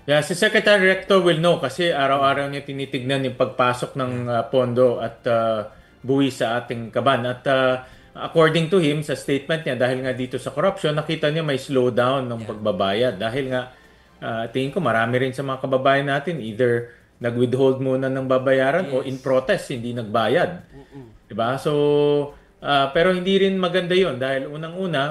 Yeah, si Secretary Recto will know kasi araw-araw niya tinitignan yung pagpasok ng Yeah. pondo at buwis sa ating kaban. At according to him, sa statement niya, dahil nga dito sa corruption, nakita niya may slowdown ng Yeah. pagbabayad. Dahil nga, tingin ko marami rin sa mga kababayan natin, either nag-withhold muna ng babayaran o in Yes. protest, hindi nagbayad. Mm-mm. 'Di ba? So, pero hindi rin maganda 'yon dahil unang-una,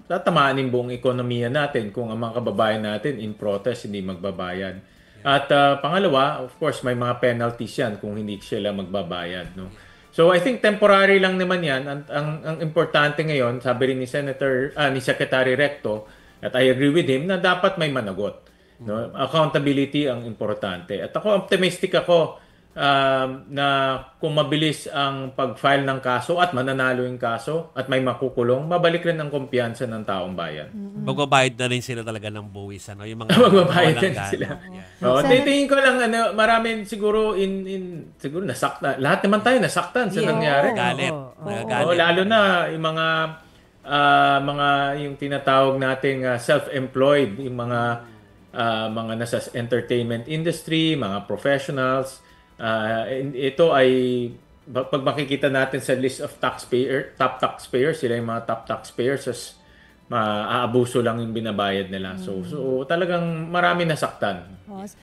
tatamaan yung buong ekonomiya natin kung ang mga kababayan natin in protest hindi magbabayad. Yeah. At pangalawa, of course, may mga penalties 'yan kung hindi sila magbabayad, no. Yeah. So, I think temporary lang naman 'yan. Ang importante ngayon, sabi rin ni ni Secretary Recto, at I agree with him na dapat may managot, no. Accountability ang importante. At ako optimistic ako na kung mabilis ang pag-file ng kaso at mananalo yung kaso at may makukulong, babalik rin ang kumpiyansa ng taong bayan. Magbabayad na rin sila talaga ng buwis, ano, yung mga Magbabayad nawalang din sila. gana. Oo. Yeah. Oo, Senate, tingin ko lang ano, marami siguro siguro nasaktan. Lahat naman tayo nasaktan sa Yeah. nangyari. Galit. oo, Oo, Nagagalit. lalo na yung mga yung tinatawag nating self-employed, yung mga nasa entertainment industry, mga professionals. Ito ay pag makikita natin sa list of top taxpayers, sila yung mga top taxpayers as maaabuso lang yung binabayad nila. So talagang marami nasaktan. oo.